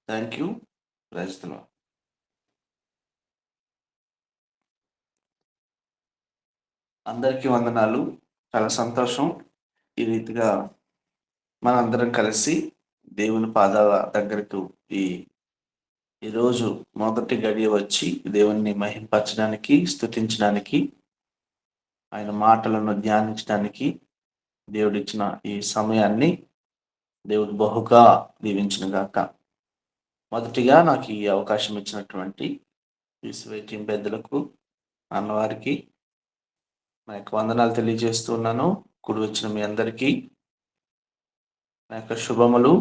Thank you. Praise the Lord. అందరికీ వందనాలు. చాలా సంతోషం. ఈ రీతిగా మనందరం కలిసి దేవుని పాదాల దగ్గరకు ఈ ఈరోజు మొదటి గడియ వచ్చి దేవుణ్ణి మహింపరచడానికి, స్తుతించడానికి, ఆయన మాటలను ధ్యానించడానికి దేవుడిచ్చిన ఈ సమయాన్ని దేవుడు బహుగా దీవించునుగాక. మొదటిగా నాకు ఈ అవకాశం ఇచ్చినటువంటి ఈ టీం పెద్దలకు, అన్నవారికి నా యొక్క వందనాలు తెలియజేస్తున్నాను. కూడి వచ్చిన మీ అందరికీ నా యొక్క శుభములు,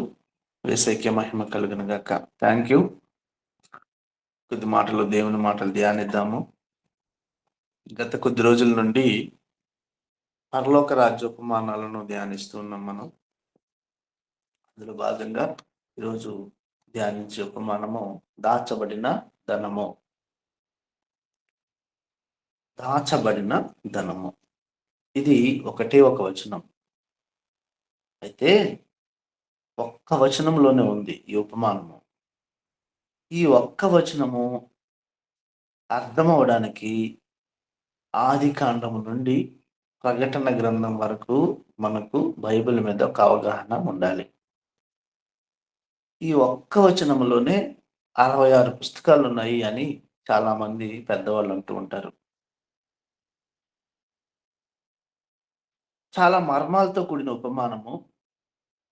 యేసయ్యకే మహిమ కలుగును గాక. Thank you. కొద్ది మాటలు దేవుని మాటలు ధ్యానిద్దాము. గత కొద్ది రోజుల నుండి పరలోక రాజ్యోపమానాలను ధ్యానిస్తున్నాం మనం. అందులో భాగంగా ఈరోజు ధ్యానించే ఉపమానము దాచబడిన ధనము. దాచబడిన ధనము. ఇది ఒకటే ఒక వచనం. అయితే ఒక్క వచనంలోనే ఉంది ఈ ఉపమానము. ఈ ఒక్క వచనము అర్థమవడానికి ఆదికాండము నుండి ప్రకటన గ్రంథం వరకు మనకు బైబిల్ మీద ఒక అవగాహన ఉండాలి. ఈ ఒక్క వచనంలోనే 66 పుస్తకాలు ఉన్నాయి అని చాలామంది పెద్దవాళ్ళు అంటూ ఉంటారు. చాలా మర్మాలతో కూడిన ఉపమానము.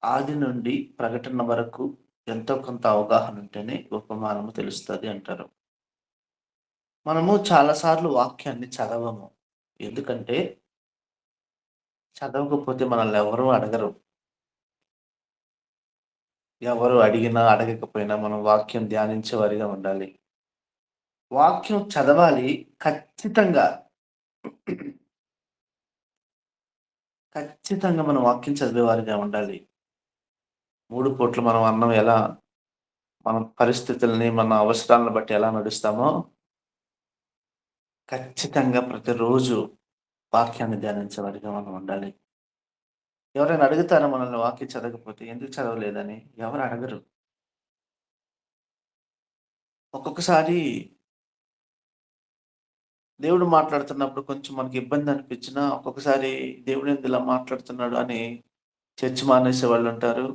ఆది నుండి ప్రకటన వరకు ఎంతో కొంత అవగాహన ఉంటేనే ఉపమానము తెలుస్తది అంటారు. మనము చాలా సార్లు వాక్యాన్ని చదవము. ఎందుకంటే చదవకపోతే మనల్ని ఎవరు అడగరు. ఎవరు అడిగినా, అడగకపోయినా మనం వాక్యం ధ్యానించేవారిగా ఉండాలి. వాక్యం చదవాలి ఖచ్చితంగా. ఖచ్చితంగా మనం వాక్యం చదివేవారిగా ఉండాలి. 3 పూట్ల మనం అన్నం ఎలా మన పరిస్థితుల్ని, మన అవసరాలను బట్టి ఎలా నడుస్తామో, ఖచ్చితంగా ప్రతిరోజు వాక్యాన్ని ధ్యానించేవారిగా మనం ఉండాలి. ఎవరైనా అడుగుతారా మనల్ని వాక్యం చదవకపోతే? ఎందుకు చదవలేదని? ఎవరు అడగరు. ఒక్కొక్కసారి దేవుడు మాట్లాడుతున్నప్పుడు కొంచెం మనకి ఇబ్బంది అనిపించినా, ఒక్కొక్కసారి దేవుడెందుకు ఇలా మాట్లాడుతున్నాడు అని చర్చ్ మానేసే వాళ్ళుంటారు.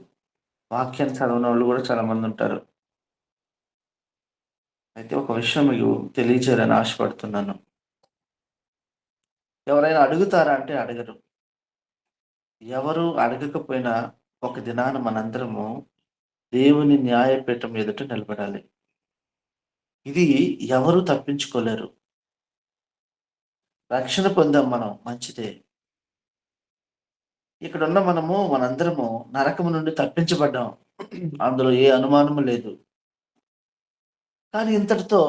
వాక్యాన్ని చదవనోళ్ళు గూడా చాలా మందుంటారు. అయితే ఒక విషయం మీకు తెలియచేయాలని ఆశపడుతున్నాను. ఎవరైనా అడుగుతారా అంటే అడగరు. ఎవరు అడగకపోయినా ఒక దినాన మనందరము దేవుని న్యాయపీఠం ఎదుట నిలబడాలి. ఇది ఎవరు తప్పించుకోలేరు. రక్షణ పొందాం మనం మంచిదే. ఇక్కడున్న మనందరము నరకము నుండి తప్పించబడ్డాం. అందులో ఏ అనుమానము లేదు. కానీ ఇంతటితో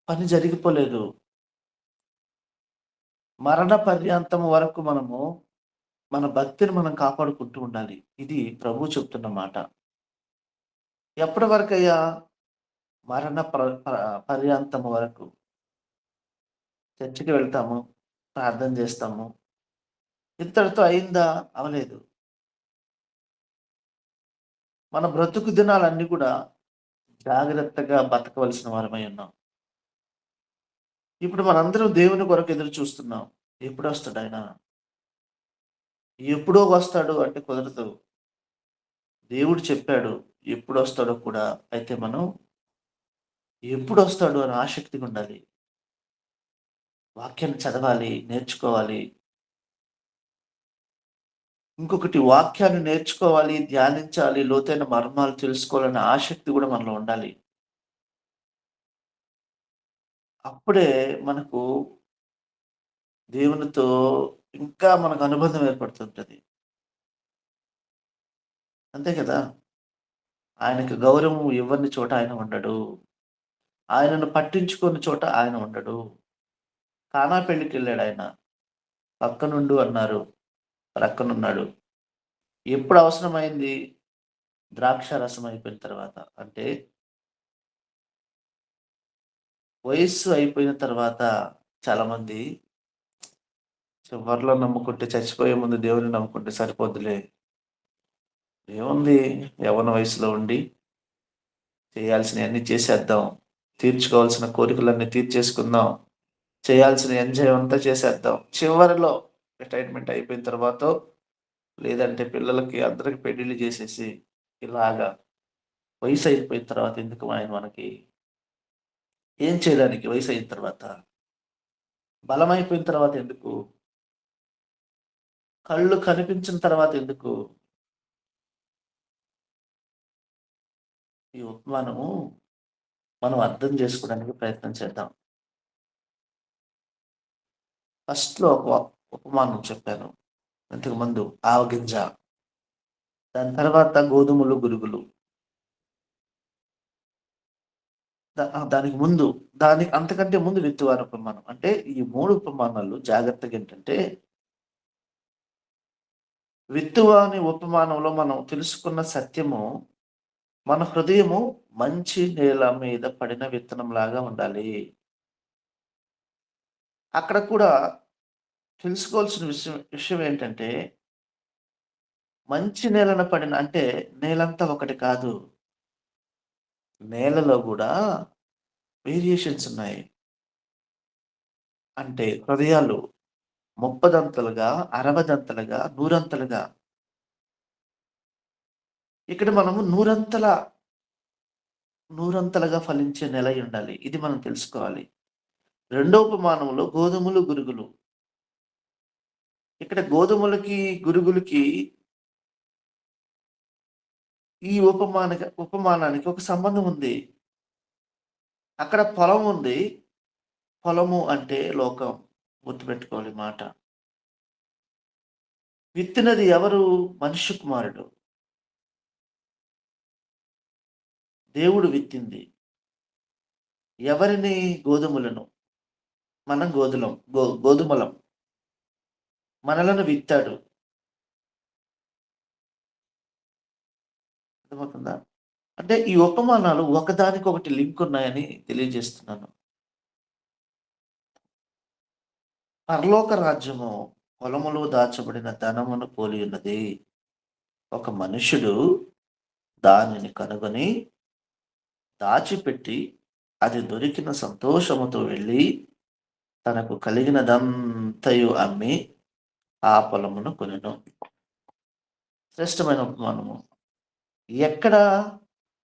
పని జరిగిపోలేదు. మరణ పర్యంతం వరకు మనము మన భక్తిని మనం కాపాడుకుంటూ ఉండాలి. ఇది ప్రభువు చెప్తున్న మాట. ఎప్పటి వరకయ్యా? మరణ పర్యంతం వరకు. చర్చికి వెళ్తాము, ప్రార్థన చేస్తాము. ఇంతటితో అయిందా? అవలేదు. మన బ్రతుకు దినాలన్నీ కూడా జాగ్రత్తగా బతకవలసిన వారమై ఉన్నాం. ఇప్పుడు మనందరం దేవుని కొరకు ఎదురు చూస్తున్నాం. ఎప్పుడొస్తాడాయన? ఎప్పుడో వస్తాడు అంటే కుదరదు. దేవుడు చెప్పాడు. ఎప్పుడొస్తాడో కూడా. అయితే మనం ఎప్పుడొస్తాడు అని ఆసక్తిగా ఉండాలి. వాక్యాన్ని చదవాలి, నేర్చుకోవాలి. ఇంకొకటి వాక్యాన్ని నేర్చుకోవాలి, ధ్యానించాలి, లోతైన మర్మాలు తెలుసుకోవాలనే ఆసక్తి కూడా మనలో ఉండాలి. అప్పుడే మనకు దేవునితో ఇంకా మనకు అనుబంధం ఏర్పడుతుంటది. అంతే కదా! ఆయనకు గౌరవం ఇవ్వని చోట ఆయన ఉండడు. ఆయనను పట్టించుకోని చోట ఆయన ఉండడు. కానా పెళ్ళికెళ్ళాడాయన. పక్కనుండు అన్నారు. ప్రక్కనున్నాడు. ఎప్పుడు అవసరమైంది? ద్రాక్ష రసం అయిపోయిన తర్వాత. అంటే వయస్సు అయిపోయిన తర్వాత చాలామంది చివర్లో నమ్ముకుంటే చచ్చిపోయే ముందు దేవుడిని నమ్ముకుంటే సరిపోద్దులే. ఏముంది యవ్వన వయసులో ఉండి చేయాల్సినయన్నీ చేసేద్దాం. తీర్చుకోవాల్సిన కోరికలన్నీ తీర్చేసుకుందాం. చేయాల్సిన ఎంజాయ్ అంతా చేసేద్దాం. చివరిలో రిటైర్మెంట్ అయిపోయిన తర్వాతో, లేదంటే పిల్లలకి అందరికి పెళ్ళిళ్ళు చేసేసి, ఇలాగా వయసయిపోయిన తర్వాత ఎందుకు ఆయన మనకి? ఏం చేయడానికి వయసయిన తర్వాత? బలమైపోయిన తర్వాత ఎందుకు? కళ్ళు కనిపించిన తర్వాత ఎందుకు? ఈ ఉపమానము మనం అర్థం చేసుకోవడానికి ప్రయత్నం చేద్దాం. ఫస్ట్‌లో ఒక ఉపమానం చెప్పాను. ఇంతకుముందు ఆవగింజ, దాని తర్వాత గోధుమలు, గురుగులు. దానికి ముందు అంతకంటే ముందు విత్తువాని ఉపమానం. అంటే ఈ 3 ఉపమానాలు జాగ్రత్తగా ఏంటంటే, విత్తువాని ఉపమానంలో మనం తెలుసుకున్న సత్యము, మన హృదయము మంచి నేల మీద పడిన విత్తనంలాగా ఉండాలి. అక్కడ కూడా తెలుసుకోవాల్సిన విషయం విషయం ఏంటంటే, మంచి నేలన పడిన అంటే నేలంతా ఒకటి కాదు. నేలలో గూడా వేరియేషన్స్ ఉన్నాయి. అంటే హృదయాలు ముప్పదంతలుగా, అరవదంతలుగా, నూరంతలుగా. ఇక్కడ మనము నూరంతలుగా ఫలించే నెల అయ్యుండాలి. ఇది మనం తెలుసుకోవాలి. రెండో ఉపమానంలో గోధుమలు, గురుగులు. ఇక్కడ గోధుమలకి, గురుగులకి ఈ ఉపమానానికి ఒక సంబంధం ఉంది. అక్కడ పొలం ఉంది. పొలము అంటే లోకం. గుర్తుపెట్టుకోవాలి ఈ మాట. విత్తినది ఎవరు? మనుష్య కుమారుడు. దేవుడు విత్తింది. ఎవరిని? గోధుమలను. మనం గోధుమలం. మనలను విత్తాడు. అర్థమవుతుందా? అంటే ఈ ఉపమానాలు ఒకదానికొకటి లింక్ ఉన్నాయని తెలియజేస్తున్నాను. పరలోక రాజ్యము పొలములో దాచబడిన ధనమును పోలి ఉన్నది. ఒక మనుష్యుడు దానిని కనుగొని దాచిపెట్టి అది దొరికిన సంతోషముతో వెళ్ళి తనకు కలిగినదంతయు అమ్మి ఆ పొలమును కొనెను. శ్రేష్టమైన ఉపమానము. ఎక్కడ?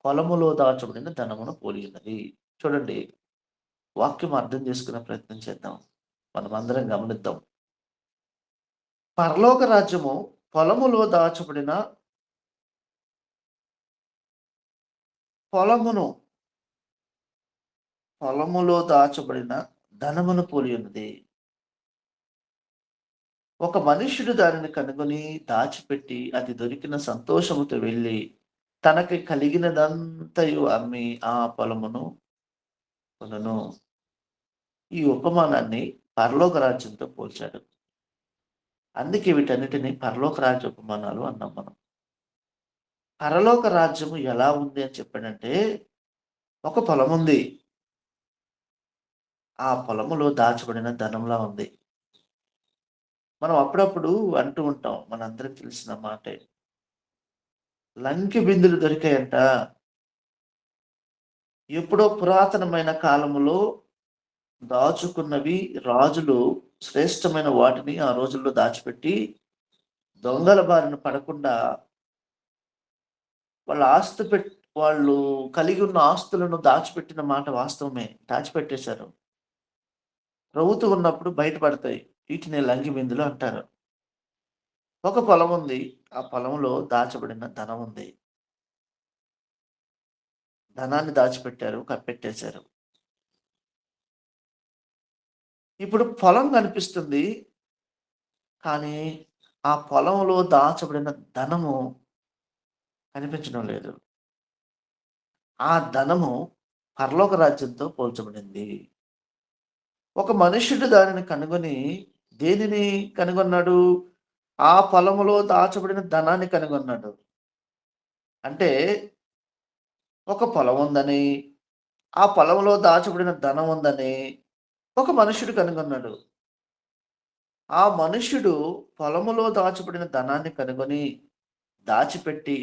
పొలములో దాచబడిన ధనమును పోలి ఉన్నది. చూడండి, వాక్యం అర్థం చేసుకునే ప్రయత్నం చేద్దాం. మనమందరం గమనిద్దాం. పరలోక రాజ్యము పొలములో దాచబడిన పొలమును పొలములో దాచబడిన ధనమును పోలి ఉన్నది. ఒక మనుష్యుడు దానిని కనుగొని దాచిపెట్టి అది దొరికిన సంతోషముతో వెళ్ళి తనకి కలిగినదంతయు అమ్మి ఆ పొలమును కొనెను. ఈ ఉపమానాన్ని పరలోక రాజ్యంతో పోల్చాడు. అందుకే వీటన్నిటిని పరలోక రాజ్య ఉపమానాలు అన్నాం మనం. పరలోక రాజ్యము ఎలా ఉంది అని చెప్పాడంటే, ఒక పొలముంది. ఆ పొలములో దాచబడిన ధనంలా ఉంది. మనం అప్పుడప్పుడు అంటూ ఉంటాం. మనందరికి తెలిసిన మాటే. లంకె బిందులు దొరికాయంట. ఎప్పుడో పురాతనమైన కాలములో దాచుకున్నవి రాజులు శ్రేష్టమైన వాటిని ఆ రోజుల్లో దాచిపెట్టి, దొంగల బారిన పడకుండా వాళ్ళ వాళ్ళు కలిగి ఉన్న ఆస్తులను దాచిపెట్టిన మాట వాస్తవమే. దాచిపెట్టేశారు. ప్రభుత్వం ఉన్నప్పుడు బయటపడతాయి. వీటినే లంకి బిందులు అంటారు. ఒక పొలం ఉంది. ఆ పొలంలో దాచబడిన ధనం ఉంది. ధనాన్ని దాచిపెట్టారు, కప్పెట్టేశారు. ఇప్పుడు పొలం కనిపిస్తుంది. కానీ ఆ పొలంలో దాచబడిన ధనము కనిపించడం లేదు. ఆ ధనము పరలోక రాజ్యంతో పోల్చబడింది. ఒక మనుష్యుడు దానిని కనుగొని దేనిని కనుగొన్నాడు? ఆ పొలములో దాచబడిన ధనాన్ని కనుగొన్నాడు. అంటే ఒక పొలం ఉందని, ఆ పొలంలో దాచబడిన ధనం ఉందని ఒక మనుష్యుడు కనుగొన్నాడు. ఆ మనుష్యుడు పొలములో దాచబడిన ధనాన్ని కనుగొని దాచిపెట్టి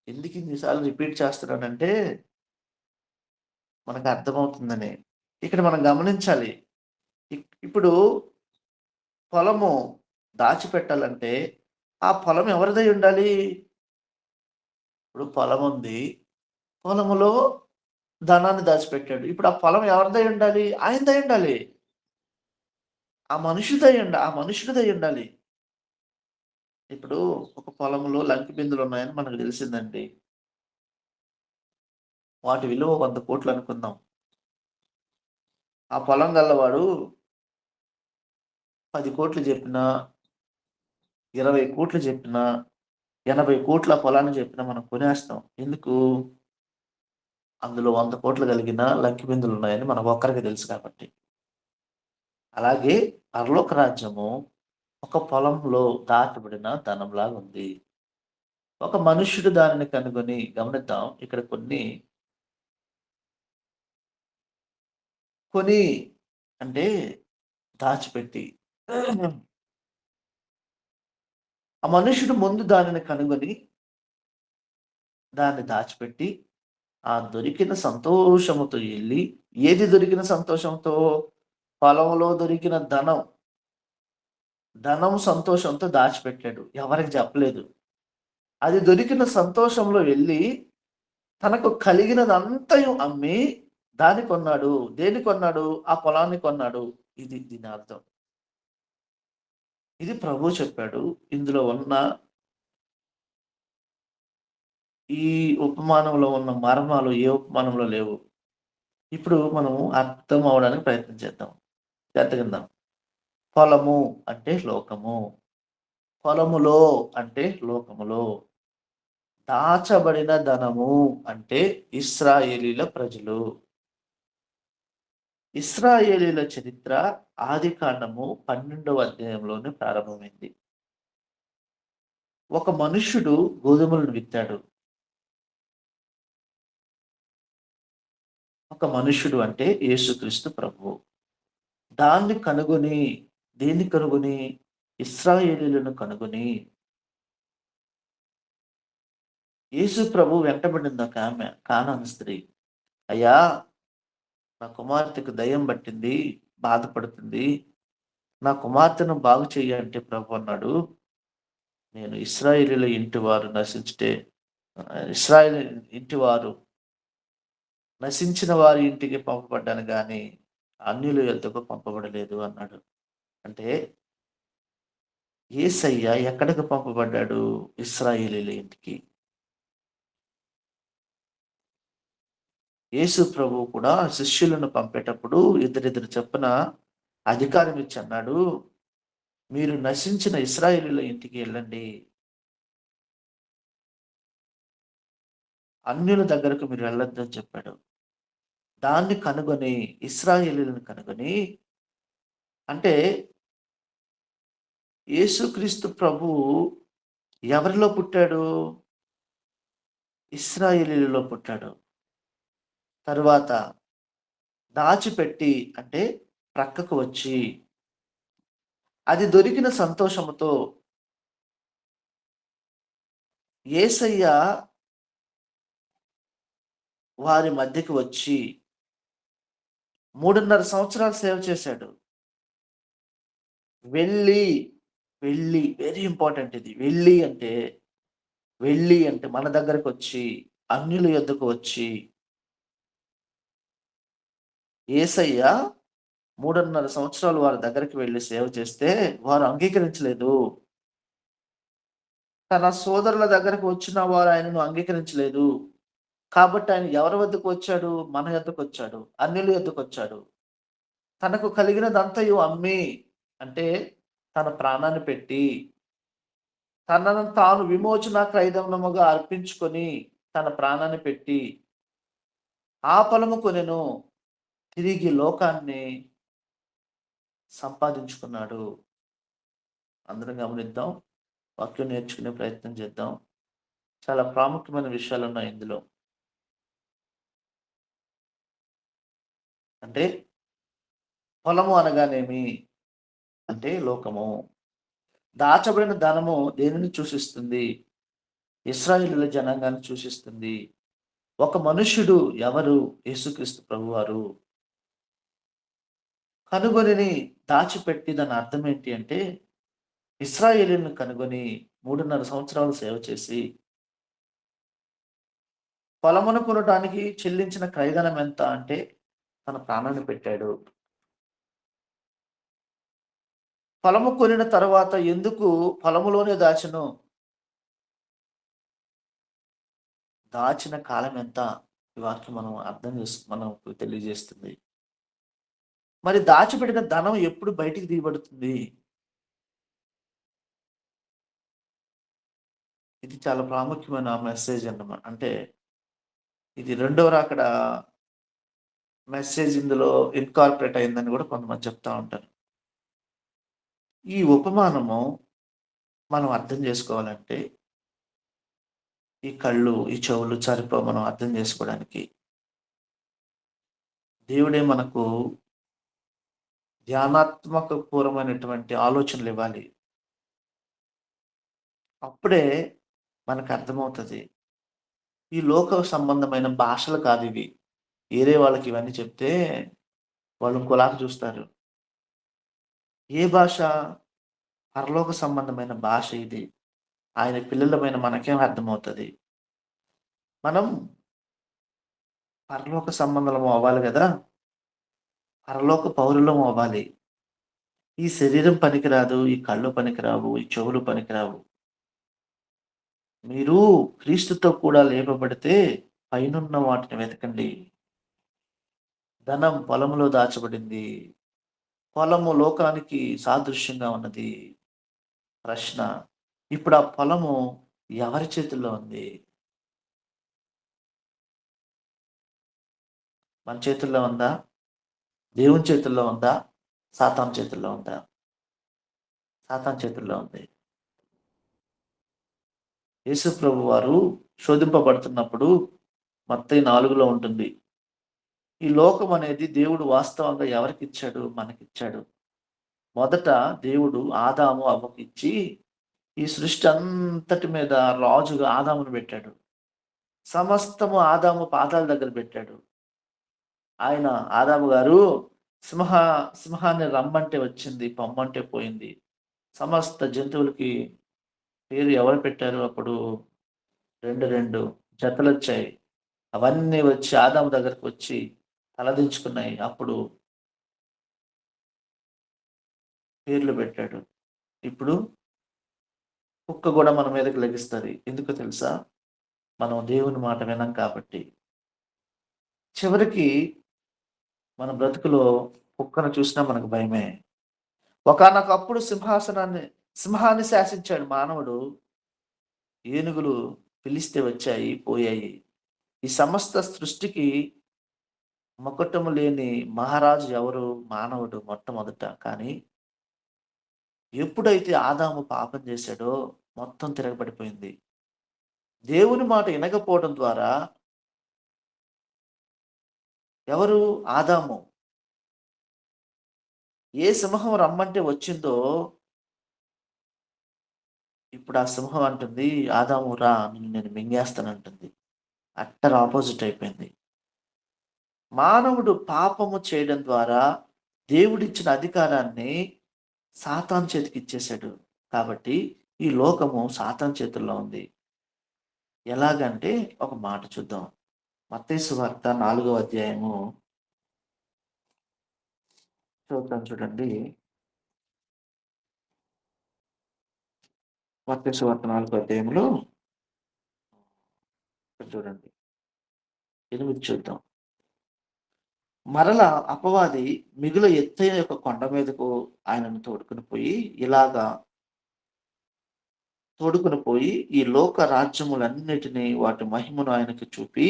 ఎందుకు ఇన్ని సార్లు రిపీట్ చేస్తున్నానంటే, మనకు అర్థమవుతుందని. ఇక్కడ మనం గమనించాలి. ఇప్పుడు పొలము దాచిపెట్టాలంటే, ఆ పొలం ఎవరిదై ఉండాలి? ఇప్పుడు పొలముంది. పొలములో ధనాన్ని దాచిపెట్టాడు. ఇప్పుడు ఆ పొలం ఎవరిదై ఉండాలి? ఆయనదై ఉండాలి. ఆ మనుషుడిదై ఉండాలి. ఇప్పుడు ఒక పొలంలో లంకి బిందులున్నాయని మనకు తెలిసిందండి. వాటి విలువ 100,00,00,000 అనుకుందాం. ఆ పొలం గల్లవాడు 10,00,00,000 చెప్పినా, 20,00,00,000 చెప్పినా, 80,00,00,000 ఆ పొలాన్ని చెప్పినా మనం కొనేస్తాం. ఎందుకు? అందులో 100,00,00,000 కలిగిన లంకి బిందులున్నాయని మనకు ఒక్కరికి తెలుసు కాబట్టి. అలాగే పరలోక రాజ్యము ఒక పొలంలో దాచబడిన ధనంలాగుంది. ఒక మనుష్యుడు దానిని కనుగొని గమనిద్దాం. ఇక్కడ కొని అంటే దాచిపెట్టి ఆ మనుషుడు ముందు దానిని కనుగొని, దాన్ని దాచిపెట్టి, ఆ దొరికిన సంతోషముతో ఎళ్లి ఏది దొరికిన సంతోషంతో? పొలంలో దొరికిన ధనం. ధనం సంతోషంతో దాచిపెట్టాడు. ఎవరికీ చెప్పలేదు. అది దొరికిన సంతోషంలో వెళ్లి, తనకు కలిగినదంతయు అమ్మి, దాన్ని కొన్నాడు. దేన్ని కొన్నాడు? ఆ పొలాన్ని కొన్నాడు. ఇది దీని అర్థం. ఇది ప్రభువు చెప్పాడు. ఇందులో ఉన్న ఈ ఉపమానంలో ఉన్న మర్మాలు ఏ ఉపమానంలో లేవు. ఇప్పుడు మనము అర్థం అవ్వడానికి ప్రయత్నం చేద్దాం. జాగ్రత్తగా విందాం. పొలము అంటే లోకము. పొలములో అంటే లోకములో. దాచబడిన ధనము అంటే ఇశ్రాయేలీల ప్రజలు. ఇశ్రాయేలీల చరిత్ర ఆదికాండము 12వ అధ్యాయంలోనే ప్రారంభమైంది. ఒక మనుష్యుడు గోధుమలను విత్తాడు. ఒక మనుష్యుడు అంటే యేసుక్రీస్తు ప్రభువు. దాన్ని కనుగొని దేన్ని కనుగొని? ఇశ్రాయేలీయులను కనుగొని యేసు ప్రభు వెంటబడింది ఒకామె కానాను స్త్రీ. అయ్యా! నా కుమార్తెకు దయ్యం పట్టింది. బాధపడుతుంది. నా కుమార్తెను బాగు చెయ్యి అంటే ప్రభు అన్నాడు. నేను ఇశ్రాయేలీయుల ఇంటి వారు నశించితే ఇశ్రాయేలు ఇంటివారు నశించిన వారి ఇంటికి పంపబడ్డాను గానీ, అన్యుల యొద్దకు పంపబడలేదు అన్నాడు. అంటే యేసయ్య ఎక్కడికి పంపబడ్డాడు? ఇశ్రాయేలీయుల ఇంటికి. యేసు ప్రభువు కూడా శిష్యులను పంపేటప్పుడు ఇద్దరిద్దరు చొప్పున అధికారం ఇచ్చి అన్నాడు. మీరు నశించిన ఇశ్రాయేలీయుల ఇంటికి ఎళ్ళండి. అన్యుల దగ్గరకు మీరు వెళ్ళొద్దని చెప్పాడు. దాన్ని కనుగొని ఇశ్రాయేలీయులను కనుగొని అంటే యేసుక్రీస్తు ప్రభువు ఎవరిలో పుట్టాడు? ఇశ్రాయేలీయులలో పుట్టాడు. తరువాత దాచిపెట్టి అంటే ప్రక్కకు వచ్చి అది దొరికిన సంతోషముతో యేసయ్య వారి మధ్యకి వచ్చి 3:30 సంవత్సరాలు సేవ చేశాడు. వెళ్ళి, వెళ్ళి వెరీ ఇంపార్టెంట్ ఇది. వెళ్ళి అంటే మన దగ్గరకొచ్చి, అన్యుల యొద్దకు వచ్చి, యేసయ్య 3:30 సంవత్సరాలు వారి దగ్గరికి వెళ్లి సేవ చేస్తే వారు అంగీకరించలేదు. తన సోదరుల దగ్గరకు వచ్చిన వారు ఆయనను అంగీకరించలేదు. కాబట్టి ఆయన ఎవరి వద్దకు వచ్చాడు? మన యొద్దకొచ్చాడు. అన్యుల యొద్దకొచ్చాడు. తనకు కలిగినదంతయు అమ్మి అంటే తన ప్రాణాన్ని పెట్టి, తనను తాను విమోచన క్రయధనముగా అర్పించుకొని, తన ప్రాణాన్ని పెట్టి, ఆ పొలము కొనెను. తిరిగి లోకాన్ని సంపాదించుకున్నాడు. అందరం గమనిద్దాం. వాక్యం నేర్చుకునే ప్రయత్నం చేద్దాం. చాలా ప్రాముఖ్యమైన విషయాలున్నాయి ఇందులో. అంటే పొలము అనగానేమి? అంటే లోకము. దాచబడిన ధనము దేనిని సూచిస్తుంది? ఇశ్రాయేలీయుల జనాంగాన్ని సూచిస్తుంది. ఒక మనుష్యుడు ఎవరు? యేసుక్రీస్తు ప్రభువారు. కనుగొనిని దాచిపెట్టి దాని అర్థం ఏంటి అంటే, ఇశ్రాయేలీయులను కనుగొని 3:30 సంవత్సరాలు సేవ చేసి, పొలమును కొనటానికి చెల్లించిన క్రయధనం ఎంత అంటే, తన ప్రాణాన్ని పెట్టాడు. పొలము కొనిన తరువాత ఎందుకు పొలములోనే దాచెను? దాచిన కాలం ఎంత? ఈ వాక్యం మనం అర్థం మనకు తెలియజేస్తుంది. మరి దాచిపెట్టిన ధనం ఎప్పుడు బయటికి తీయబడుతుంది? ఇది చాలా ప్రాముఖ్యమైన మెసేజ్ అన్నమాట. అంటే ఇది రెండవ రాకడ మెసేజ్ ఇందులో ఇన్కార్పొరేట్ అయిందని గూడా కొంతమంది చెప్తా ఉంటారు. ఈ ఉపమానము మనం అర్థం జేసుకోవాలంటే, ఈ కళ్ళు, ఈ చెవులు సరిపోవు మనం అర్థం జేసుకోవడానికి. దేవుడే మనకు ధ్యానాత్మక పూర్వమైనటువంటి ఆలోచనలివ్వాలి. అప్పుడే మనకర్థమవుతది. ఈ లోక సంబంధమైన భాషలు కాదివి. ఏరే వాళ్ళకి ఇవన్నీ చెప్తే వాళ్ళు ఇంకోలాగా చూస్తారు. ఏ భాష? పరలోక సంబంధమైన భాష ఇది. ఆయన పిల్లలమైన మనకేం అర్థమవుతది. మనం పరలోక సంబంధులం అవ్వాలి గదా! పరలోక పౌరులం అవ్వాలి. ఈ శరీరం పనికిరాదు, ఈ కళ్ళు పనికిరావు, ఈ చెవులు పనికిరావు. మీరు క్రీస్తుతో కూడా లేపబడితే పైనున్న వాటిని వెతకండి. ధనం పొలములో దాచబడింది. పొలము లోకానికి సాదృశ్యంగా ఉన్నది. ప్రశ్న, ఇప్పుడు ఆ పొలము ఎవరి చేతుల్లో ఉంది? మన చేతుల్లో ఉందా? దేవుని చేతుల్లో ఉందా? సాతాను చేతుల్లో ఉందా? సాతాను చేతుల్లో ఉంది. యేసు ప్రభువారు శోధింపబడుతున్నప్పుడు మత్తయి 4లో ఉంటుంది. ఈ లోకం అనేది దేవుడు వాస్తవంగా ఎవరికిచ్చాడు? మనకిచ్చాడు. మొదట దేవుడు ఆదాము, అవ్వకిచ్చి ఈ సృష్టి అంతటి మీద రాజుగా ఆదామును పెట్టాడు. సమస్తము ఆదాము పాదాల దగ్గర పెట్టాడు. ఆయన ఆదాము గారు సింహ సింహాన్ని రమ్మంటే వచ్చింది, పొమ్మంటే పోయింది. సమస్త జంతువులకి పేరు ఎవరు పెట్టారు అప్పుడు? 2 జతలొచ్చాయి. అవన్నీ వచ్చి ఆదాము దగ్గరకొచ్చి తలదించుకున్నాయి. అప్పుడు పేర్లు పెట్టాడు. ఇప్పుడు కుక్క గూడా మన మీదకి లెగిస్తది. ఎందుకో తెలుసా? మనం దేవుని మాట వినం కాబట్టి. చివరికి మన బ్రతుకులో కుక్కను చూసినా మనకు భయమే. ఒకానొకప్పుడు సింహాన్ని శాసించాడు మానవుడు. ఏనుగులు పిలిస్తే వచ్చాయి, పోయాయి. ఈ సమస్త సృష్టికి మకుటము లేని మహారాజు ఎవరు? మానవుడు మొట్టమొదట. కానీ ఎప్పుడైతే ఆదాము పాపం చేశాడో మొత్తం తిరగబడిపోయింది. దేవుని మాట ఇనకపోవడం ద్వారా ఎవరు? ఆదాము. ఏ సింహం రమ్మంటే వచ్చిందో ఇప్పుడు ఆ సింహం అంటుంది, "ఆదాము రా! నిన్ను నేను మింగేస్తానంటుంది." అట్టర్ ఆపోజిట్ అయిపోయింది. మానవుడు పాపము చేయడం ద్వారా దేవుడిచ్చిన అధికారాన్ని సాతాను చేతికిచ్చేసాడు. కాబట్టి ఈ లోకము సాతాను చేతుల్లో ఉంది. ఎలాగంటే ఒక మాట చూద్దాం. మత్తయి సువార్త 4వ అధ్యాయము చూద్దాం చూడండి. మత్తయి సువార్త 4వ అధ్యాయంలో ఇక్కడ చూడండి. 8 చూద్దాం. మరలా అపవాది మిగుల ఎత్తైన ఒక కొండ మీదకు ఆయనను తోడుకొని పోయి ఈ లోక రాజ్యములన్నిటిని వాటి మహిమను ఆయనకు చూపి,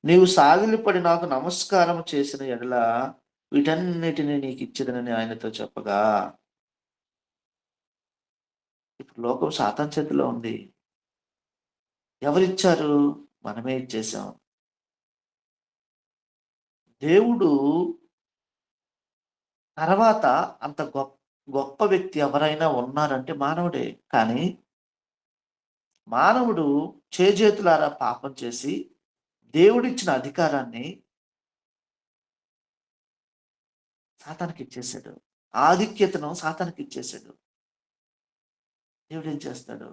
నీవు సాగిలపడి నాకు నమస్కారం చేసిన యెడల వీటన్నిటిని నీకిచ్చేదనని ఆయనతో చెప్పగా, ఇప్పుడు లోకం సాతాను చేతిలో ఉంది. ఎవరిచ్చారు? మనమే ఇచ్చేసాం. దేవుడు తర్వాత అంత గొప్ప వ్యక్తి ఎవరైనా ఉన్నారంటే మానవుడే. కానీ మానవుడు చేజేతులారా పాపం చేసి దేవుడిచ్చిన అధికారాన్ని సాతానుకిచ్చేసాడు. ఆధిక్యతను సాతానుకిచ్చేసాడు. దేవుడేం చేస్తాడు?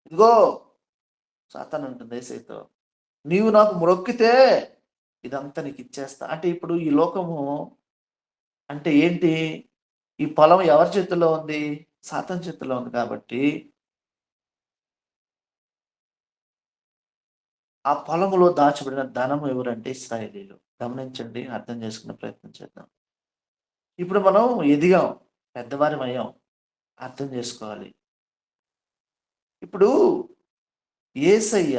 ఇదిగో సాతాను అంటుంది యేసయ్యతో, "నీవు నాకు మ్రొక్కితే ఇదంతా నీకిచ్చేస్తా." అంటే ఇప్పుడు ఈ లోకము అంటే ఏంటి? ఈ పొలం ఎవరి చేతుల్లో ఉంది? సాతాను చేతుల్లో ఉంది కాబట్టి, ఆ పొలములో దాచబడిన ధనము ఎవరంటే ఇశ్రాయేలీయులు. గమనించండి. అర్థం చేసుకునే ప్రయత్నం చేద్దాం. ఇప్పుడు మనం ఎదిగాం. పెద్దవారిమయ్యాం. అర్థం చేసుకోవాలి. ఇప్పుడు యేసయ్య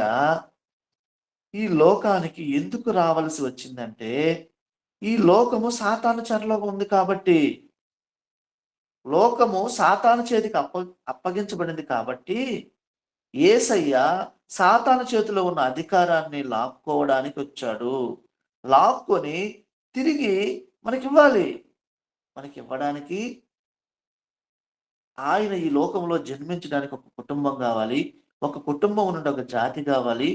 ఈ లోకానికి ఎందుకు రావాల్సి వచ్చిందంటే, ఈ లోకము సాతాను చెరలో ఉంది కాబట్టి. లోకము సాతాను చేతికి అప్పగించబడింది కాబట్టి, యేసయ్య సాతాను చేతిలో ఉన్న అధికారాన్ని లాక్కోవడానికొచ్చాడు. లాక్కొని తిరిగి మనకివ్వాలి. మనకివ్వడానికి ఆయన ఈ లోకంలో జన్మించడానికి ఒక కుటుంబం గావాలి. ఒక కుటుంబం నుండి ఒక జాతి గావాలి.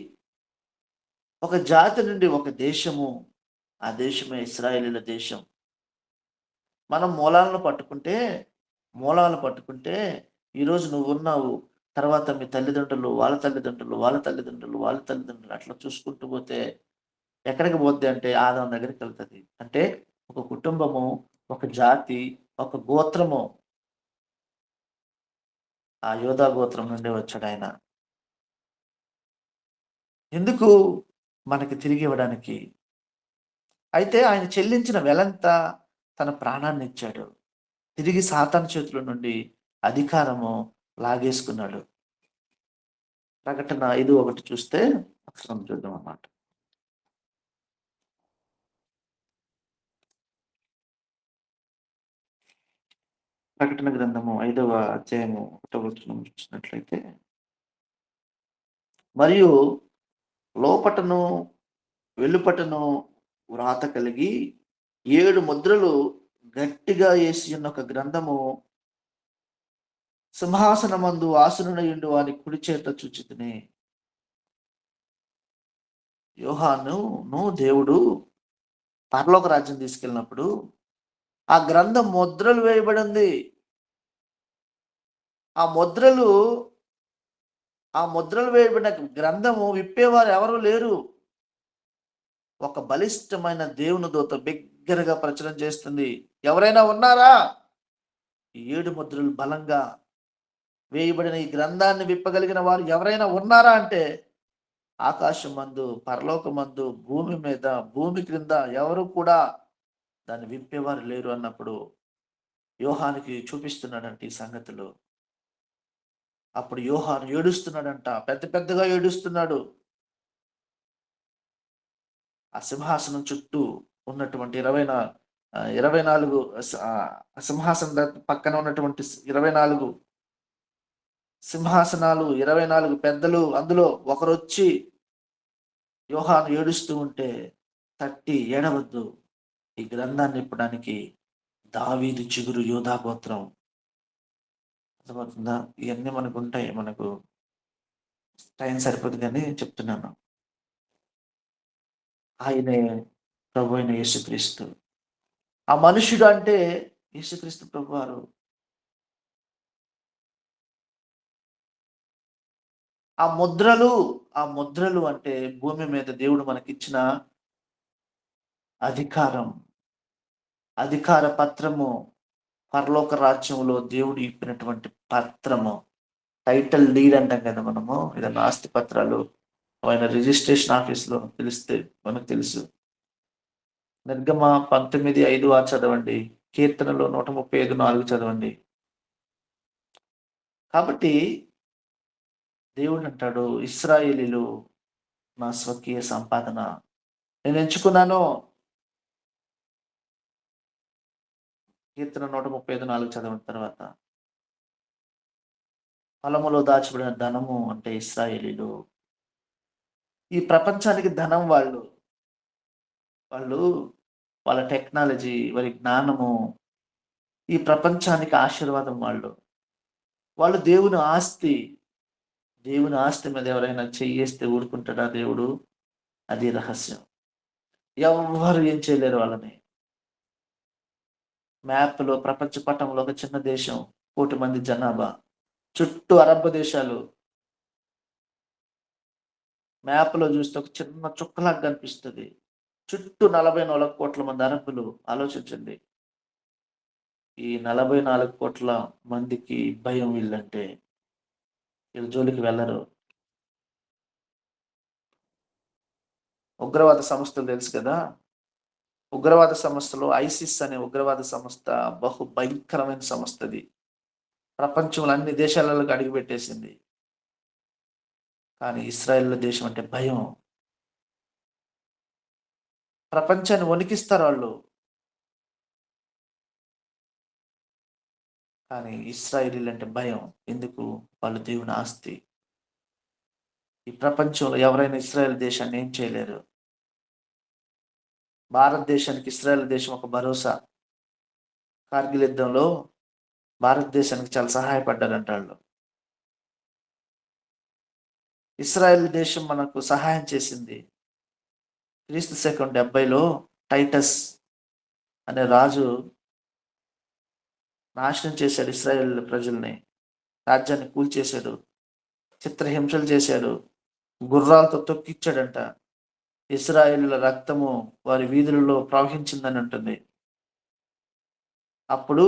ఒక జాతి నుండి ఒక దేశము. ఆ దేశమే ఇశ్రాయేలీయుల దేశం. మనం మూలాలను పట్టుకుంటే ఈరోజు నువ్వున్నావు. తర్వాత మీ తల్లిదండ్రులు, వాళ్ళ తల్లిదండ్రులు, వాళ్ళ తల్లిదండ్రులు, వాళ్ళ తల్లిదండ్రులు అట్లా చూసుకుంటూ పోతే ఎక్కడికి పోద్ది అంటే ఆదాం దగ్గరికెళ్తది. అంటే ఒక కుటుంబము, ఒక జాతి, ఒక గోత్రము. ఆ యోధా గోత్రం నుండే వచ్చాడాయన. ఎందుకు? మనకి తిరిగివ్వడానికి. అయితే ఆయన చెల్లించిన వెలంత తన ప్రాణాన్నిచ్చాడు. తిరిగి సాతాను చేతుల నుండి అధికారము లాగేసుకున్నాడు. ప్రకటన 5:1 చూస్తే అక్షరం చూద్దామన్నమాట. ప్రకటన గ్రంథము 5వ అధ్యాయము 1వ వచనం చూసినట్లయితే, మరియు లోపటను, వెలుపటను వ్రాత కలిగి 7 ముద్రలు గట్టిగా యేసియున్న ఒక గ్రంథము సింహాసనమందు ఆసీనుడయుండు వాని కుడి చేత చూచితిని. యోహానును దేవుడు పరలోక రాజ్యం తీసుకెళ్ళినప్పుడు ఆ గ్రంథం ముద్రలు వేయబడింది. ఆ ముద్రలు ఆ ముద్రలు వేయబడిన గ్రంథము విప్పేవారు ఎవరు లేరు. ఒక బలిష్టమైన దేవుని దూత బిగ్గరగా ప్రచురం చేస్తుంది. ఎవరైనా ఉన్నారా? ఈ 7 ముద్రలు బలంగా వేయబడిన ఈ గ్రంథాన్ని విప్పగలిగిన వారు ఎవరైనా ఉన్నారా అంటే, ఆకాశమందు, పరలోకమందు, భూమి మీద, భూమి క్రింద ఎవరు కూడా దాన్ని విప్పేవారు లేరు అన్నప్పుడు యోహానుకి చూపిస్తున్నాడంట ఈ సంగతులు. అప్పుడు యోహాను ఏడుస్తున్నాడంట. పెద్ద పెద్దగా ఏడుస్తున్నాడు. ఆ సింహాసనం చుట్టూ ఉన్నటువంటి 24 సింహాసనం పక్కన ఉన్నటువంటి 24 సింహాసనాలు, 24 పెద్దలు అందులో ఒకరొచ్చి యోహాను ఏడుస్తూ ఉంటే తట్టి ఏడవద్దు. ఈ గ్రంథాన్ని నింపడానికి దావీదు చిగురు యోధా గోత్రం. అర్థమవుతుందా? ఇయన్నీ మనకుంటాయి. మనకు టైం సరిపోదు గానీ చెప్తున్నాను. ఆయనే ప్రభువైన యేసుక్రీస్తు. ఆ మనుష్యుడు అంటే యేసుక్రీస్తు ప్రభువారు. ఆ ముద్రలు, ఆ ముద్రలు అంటే భూమి మీద దేవుడు మనకిచ్చిన అధికారం. అధికార పత్రము. పరలోక రాజ్యంలో దేవుడు ఇప్పినటువంటి పత్రము. టైటిల్ డీడ్ అంటాం కదా మనము. ఏదైనా ఆస్తి పత్రాలు ఆయన రిజిస్ట్రేషన్ ఆఫీస్‌లో తెలిస్తే మనకు తెలుసు. నిర్గమ 19:5, 6 చదవండి. కీర్తనలు 135:4 చదవండి. కాబట్టి దేవుడంటాడు, ఇశ్రాయేలీయులు నా స్వకీయ సంపాదన. నేను ఎంచుకున్నాను. కీర్తన 135:4 చదవండి తర్వాత. పొలములో దాచబడిన ధనము అంటే ఇశ్రాయేలీయులు. ఈ ప్రపంచానికి ధనం వాళ్ళు. వాళ్ళు వాళ్ళ టెక్నాలజీ, వారి జ్ఞానము, ఈ ప్రపంచానికి ఆశీర్వాదం వాళ్ళు. వాళ్ళు దేవుని ఆస్తి. దేవుని ఆస్తి మీద ఎవరైనా చెయ్యేస్తే ఊరుకుంటాడా దేవుడు? అది రహస్యం. ఎవ్వరు ఏం చేయలేరు వాళ్ళని. మ్యాప్‌లో ప్రపంచ పటంలో ఒక చిన్న దేశం, 1,00,00,000 మంది జనాభా. చుట్టూ అరబ్ దేశాలు. మ్యాప్‌లో చూస్తే ఒక చిన్న చుక్కలాగా కనిపిస్తది. చుట్టూ 44,00,00,000 మంది అరబ్బులు. ఆలోచించండి. ఈ 44,00,00,000 మందికి భయం వీళ్ళంటే. వీళ్ళ జోలికి వెళ్లరు. ఉగ్రవాద సంస్థలు తెలుసు కదా! ఉగ్రవాద సంస్థలో ఐసిస్ అనే ఉగ్రవాద సంస్థ బహు భయంకరమైన సంస్థది. ప్రపంచంలో అన్ని దేశాలలోకి అడుగుపెట్టేసింది. కానీ ఇశ్రాయేల్ దేశం అంటే భయం. ప్రపంచాన్ని వణికిస్తారాళ్ళు. కానీ ఇశ్రాయేలీలంటే భయం. ఎందుకు? వాళ్ళు దేవుని ఆస్తి. ఈ ప్రపంచంలో ఎవరైనా ఇశ్రాయేల్ దేశాన్ని ఏం చేయలేరు. భారతదేశానికి ఇశ్రాయేల్ దేశం ఒక భరోసా. కార్గిల్ యుద్ధంలో భారతదేశానికి చాలా సహాయపడ్డారంట ఆళ్ళు. ఇశ్రాయేల్ దేశం మనకు సహాయం చేసింది. క్రీస్తు శకం 70లో టైటస్ అనే రాజు నాశనం చేశాడు ఇశ్రాయేల్ ప్రజల్ని. రాజ్యాన్ని కూల్చేశాడు. చిత్రహింసలు చేశాడు. గుర్రాలతో తొక్కిచ్చాడంట. ఇశ్రాయేలీయుల రక్తము వారి వీధులలో ప్రవహించిందని ఉంటుంది. అప్పుడు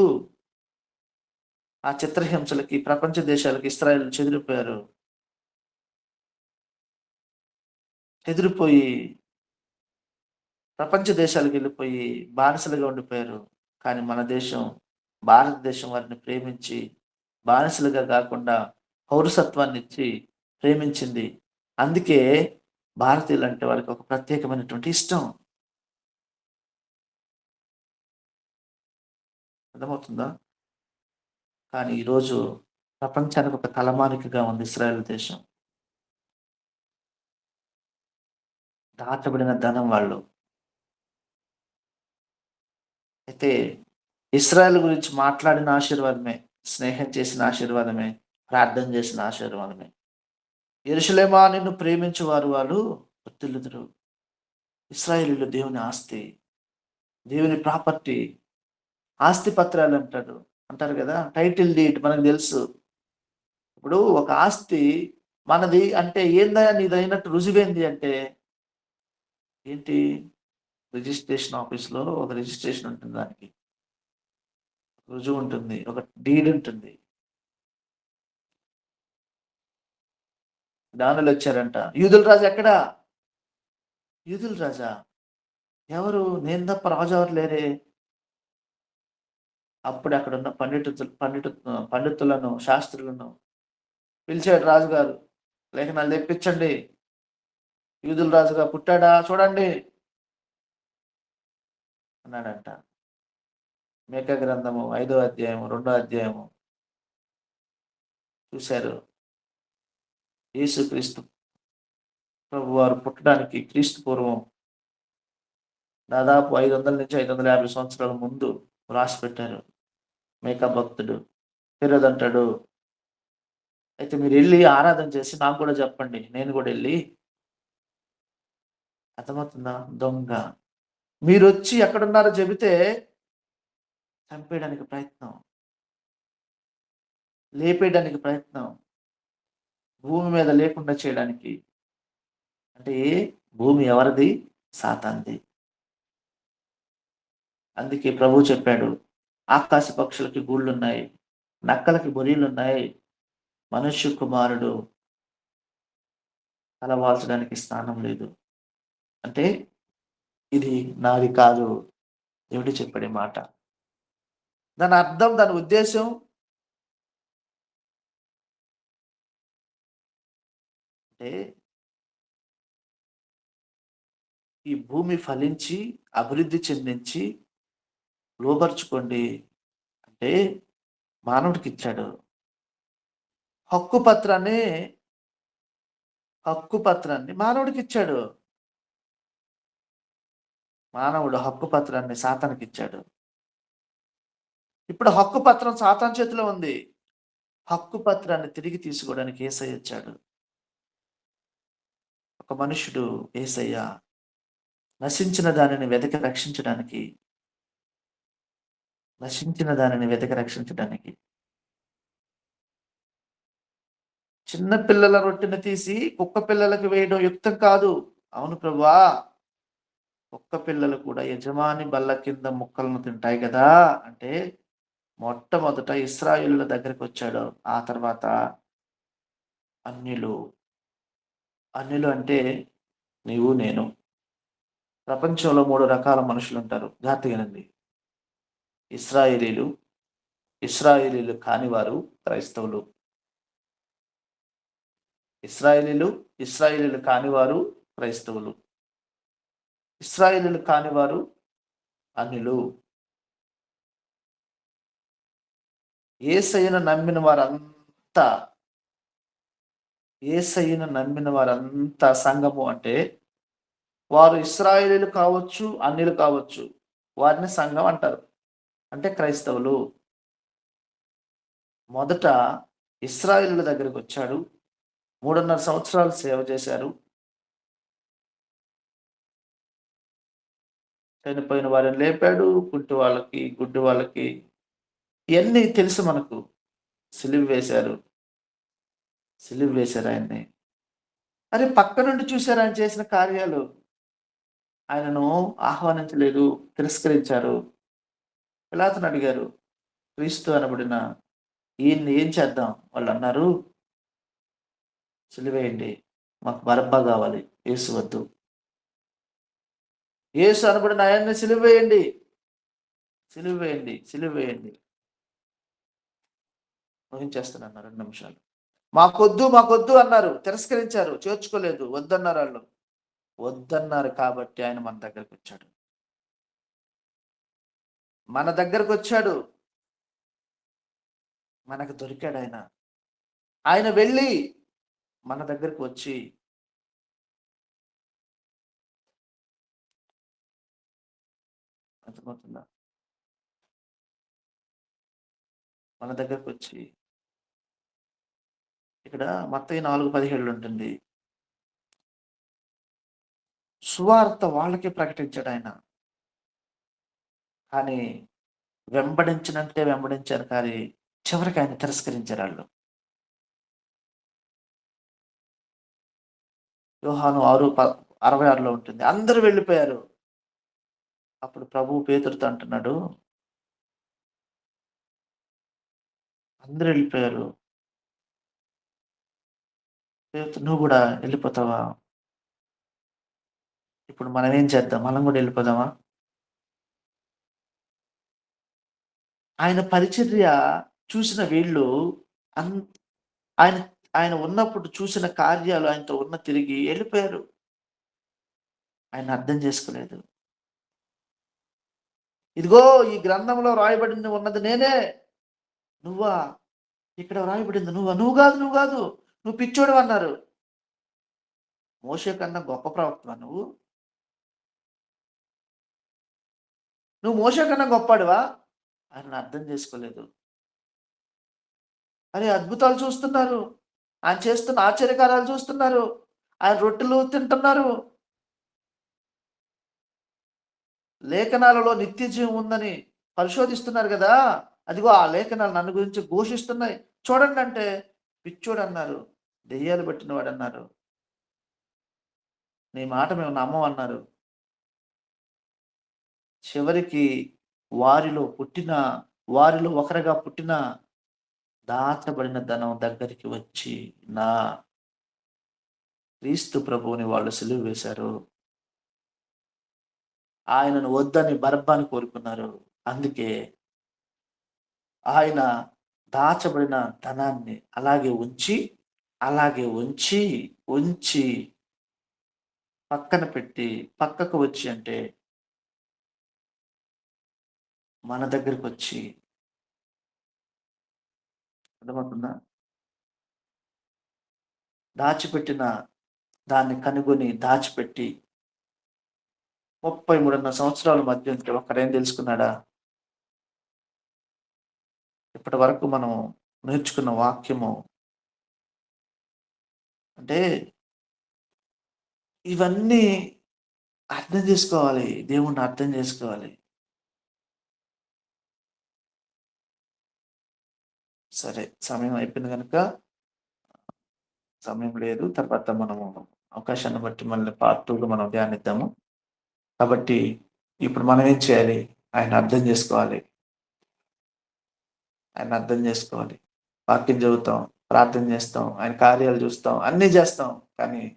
ఆ చిత్రహింసలకి ప్రపంచ దేశాలకి ఇశ్రాయేలీయులు చెదిరిపోయారు. చెదిరిపోయి ప్రపంచ దేశాలకెళ్ళిపోయి బానిసలుగా ఉండిపోయారు. కానీ మన దేశం, భారతదేశం వారిని ప్రేమించి, బానిసలుగా గాకుండా పౌరసత్వాన్నిచ్చి ప్రేమించింది. అందుకే భారతీయులంటే వారికి ఒక ప్రత్యేకమైనటువంటి ఇష్టం. అర్థమవుతుందా? కానీ ఈరోజు ప్రపంచానికి ఒక తలమానికగా ఉంది ఇశ్రాయేల్ దేశం. దాచబడిన ధనం వాళ్ళు. అయితే ఇశ్రాయేల్ గురించి మాట్లాడిన ఆశీర్వాదమే, స్నేహం చేసిన ఆశీర్వాదమే, ప్రార్థన చేసిన ఆశీర్వాదమే. యెరూషలేమా నిన్ను ప్రేమించువారు వాళ్ళు వర్ధిల్లుదురు. ఇశ్రాయేలీయులు దేవుని ఆస్తి, దేవుని ప్రాపర్టీ, ఆస్తి పత్రాలు అంటారు గదా! టైటిల్ డీడ్ మనకు తెలుసు. ఇప్పుడు ఒక ఆస్తి మనది అంటే ఏందయ్యా నీదైనట్టు రుజువేంది అంటే ఏంటి? రిజిస్ట్రేషన్ ఆఫీస్‌లో ఒక రిజిస్ట్రేషన్ ఉంటుంది దానికి. రుజువు ఉంటుంది. ఒక డీడ్ ఉంటుంది. దానిలోచ్చారంట. యూదుల రాజు ఎక్కడ? యూదుల రాజా? ఎవరు? నేను తప్ప రాజు ఎవరు లేరే? అప్పుడు అక్కడున్న పండితులను, శాస్త్రులను పిలిచాడు రాజుగారు. లేఖనాలు తెప్పించండి. యూదుల రాజుగా పుట్టాడా చూడండి అన్నాడంట. మీకా గ్రంథము 5వ అధ్యాయము, 2వ అధ్యాయము చూశారు. యేసుక్రీస్తు ప్రభువారు పుట్టడానికి క్రీస్తు పూర్వం దాదాపు 500-550 సంవత్సరాల ముందు రాసిపెట్టారు. మీకా భక్తుడు. హేరోదంటాడు, అయితే మీరెళ్లి ఆరాధన చేసి నాకు గూడా చెప్పండి. నేను గూడా ఎళ్లి అర్థమవుతుందా? దొంగ. మీరొచ్చి ఎక్కడున్నారో చెబితే చంపేయడానికి ప్రయత్నం. లేపేయడానికి ప్రయత్నం. భూమి మీద లేకుండా చేయడానికి. అంటే భూమి ఎవరిది? సాతానుది. అందుకే ప్రభువు చెప్పాడు, ఆకాశ పక్షులకి గూళ్ళున్నాయి. నక్కలకి బొరీలున్నాయి. మనుష్య కుమారుడు తలవాల్చడానికి స్థానం లేదు. అంటే ఇది నాది కాదు. దేవుడు చెప్పాడు ఈ మాట. దాని అర్థం, దాని ఉద్దేశ్యం అంటే ఈ భూమి ఫలించి, అభివృద్ధి చెందించి, లోబరుచుకోండి అంటే మానవుడికిచ్చాడు. హక్కు పత్రాన్ని, హక్కు పత్రాన్ని మానవుడికిచ్చాడు. మానవుడు హక్కు పత్రాన్ని సాతానుకిచ్చాడు. ఇప్పుడు హక్కు పత్రం సాతాను చేతిలో ఉంది. హక్కు పత్రాన్ని తిరిగి తీసుకోవడానికి యేసయ్య వచ్చాడు. ఒక మనుష్యుడు యేసయ్య నశించిన దానిని వెతికి రక్షించడానికి, నశించిన దానిని వెతికి రక్షించడానికి చిన్న పిల్లల రొట్టెను తీసి కుక్క పిల్లలకు వేయడం యుక్తం కాదు. అవును ప్రభువా! కుక్క పిల్లలు కూడా యజమాని బల్ల కింద ముక్కలను తింటాయి గదా! అంటే మొట్టమొదట ఇశ్రాయేలుల దగ్గరికొచ్చాడు. ఆ తర్వాత అన్యులు. అన్యులు అంటే నీవు, నేను. ప్రపంచంలో 3 రకాల మనుషులుంటారు. జాగ్రత్తగా వినండి. ఇశ్రాయేలీలు, ఇశ్రాయేలీలు కానివారు, క్రైస్తవులు. ఇశ్రాయేలీలు, ఇశ్రాయేలీలు కానివారు, క్రైస్తవులు. ఇశ్రాయేలీలు కానివారు అన్యులు. యేసయ్యను నమ్మిన వారంతా, యేసయ్యను నమ్మిన వారంతా సంఘము అంటే వారు ఇశ్రాయేలీయులు కావచ్చు, అన్యులు కావచ్చు. వారిని సంఘం అంటారు. అంటే క్రైస్తవులు. మొదట ఇశ్రాయేలీయుల దగ్గరికొచ్చాడు. 3:30 సంవత్సరాలు సేవ చేశారు. చనిపోయిన వారిని లేపాడు. కుంటి వాళ్ళకి, గుడ్డి వాళ్ళకి ఇయన్నీ తెలుసు మనకు. సిలువ వేశారు. సిలువ వేశారు ఆయన్ని. అరే! పక్క నుండి చూసారు ఆయన చేసిన కార్యాలు. ఆయనను ఆహ్వానించలేదు. తిరస్కరించారు. పిలాతును అడిగారు. క్రీస్తు అనబడిన ఈయన్ని ఏం చేద్దాం? వాళ్ళన్నారు, సిలువేయండి. మాకు బరబ్బా గావాలి. యేసు వద్దు. యేసు అనబడిన ఆయన్ని సిలువ వేయండి. సిలువ వేయండి. సిలువ వేయండి. ముగించేస్తున్నాను 2 నిమిషాలు. మాకొద్దు, మాకొద్దు అన్నారు. తిరస్కరించారు. చేర్చుకోలేదు. వద్దన్నారాళ్ళు. వద్దన్నారు కాబట్టి ఆయన మన దగ్గరకొచ్చాడు. మన దగ్గరకొచ్చాడు. మనకు దొరికాడాయన. ఆయన వెళ్ళి మన దగ్గరికి వచ్చి అర్థమవుతుందా? మన దగ్గరకొచ్చి ఇక్కడ మత్తయి 4:17 ఉంటుంది. సువార్త వాళ్ళకే ప్రకటించాడాయన. కానీ వెంబడించనంటే వెంబడించారు కానీ చివరికి ఆయన తిరస్కరించారాళ్ళు. యోహాను 66లో ఉంటుంది. అందరూ వెళ్ళిపోయారు. అప్పుడు ప్రభువు పేతురుతో అంటున్నాడు, అందరూ వెళ్ళిపోయారు. పేతురు నువ్వు గూడా వెళ్ళిపోతావా? ఇప్పుడు మనం ఏం చేద్దాం? మనం గూడా వెళ్ళిపోదామా? ఆయన పరిచర్య చూసిన వీళ్ళు అన్ ఆయన ఆయన ఉన్నప్పుడు చూసిన కార్యాలు ఆయనతో ఉన్న తిరిగి వెళ్ళిపోయారు. ఆయన అర్థం చేసుకోలేదు. ఇదిగో ఈ గ్రంథంలో రాయబడింది ఉన్నది నేనే. నువ్వా? ఇక్కడ రాయబడింది నువ్వా? నువ్వు గాదు, నువ్వు గాదు. నువ్వు పిచ్చోడివన్నారు. మోషే కన్నా గొప్ప ప్రవక్తవా నువ్వు? నువ్వు మోషే కన్నా గొప్పోడివా? ఆయన అర్థం చేసుకోలేదు. అరే! అద్భుతాలు చూస్తున్నారు. ఆయన చేస్తున్న ఆశ్చర్యకార్యాలు చూస్తున్నారు. ఆయన రొట్టెలు తింటున్నారు. లేఖనాలలో నిత్య జీవం ఉందని పరిశోధిస్తున్నారు గదా! అదిగో ఆ లేఖనాలు నన్ను గురించి ఘోషిస్తున్నాయి. చూడండంటే పిచ్చోడన్నారు. దెయ్యాలు పట్టినవాడన్నారు. నీ మాట మేము నమ్మమన్నారు. చివరికి వారిలో పుట్టిన వారిలో ఒకరిగా పుట్టిన దాచబడిన ధనం దగ్గరికి వచ్చి నా క్రీస్తు ప్రభువుని వాళ్ళు సిలువ వేశారు. ఆయనను వద్దని బరబ్బని కోరుకున్నారు. అందుకే ఆయన దాచబడిన ధనాన్ని అలాగే ఉంచి పక్కన పెట్టి పక్కకు వచ్చి అంటే మన దగ్గరకొచ్చి అర్థమవుతుందా? దాచిపెట్టిన దాన్ని కనుగొని దాచిపెట్టి 33.5 సంవత్సరాల మధ్య ఉంటే ఒక్కడేం తెలుసుకున్నాడా? ఇప్పటి వరకు మనం నేర్చుకున్న వాక్యము అంటే ఇవన్నీ అర్థం చేసుకోవాలి. దేవుణ్ణి అర్థం చేసుకోవాలి. సరే, సమయం అయిపోయింది గనుక సమయం లేదు. తర్వాత మనము అవకాశాన్ని బట్టి మళ్ళీ పార్ట్ 2లో మనం ధ్యానిద్దాము. కాబట్టి ఇప్పుడు మనం ఏం చేయాలి? ఆయన్ని అర్థం చేసుకోవాలి. ఆయన్ని అర్థం చేసుకోవాలి. వాక్యం చదువుతాం, ప్రార్థన చేస్తాం, ఆయన కార్యాలు చూస్తాం, అన్నీ చేస్తాం. కానీ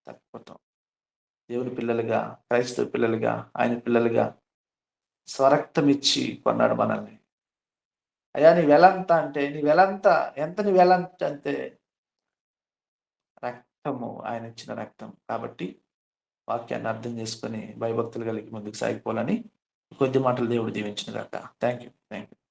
తప్పిపోతాం. దేవుని పిల్లలుగా, క్రైస్తవ పిల్లలుగా, ఆయన పిల్లలుగా స్వరక్తమిచ్చి కొన్నాడు మనల్ని. అయ్యా నీ వెలంత అంటే, నీ వెలంత ఎంత నీ వెలంత అంటే రక్తము, ఆయనిచ్చిన రక్తం. కాబట్టి వాక్యాన్ని అర్థం చేసుకొని భయభక్తులు కలిగి ముందుకు సాగిపోవాలని కొద్ది మాటలు దేవుడు దీవించును గాక. Thank you. Thank you.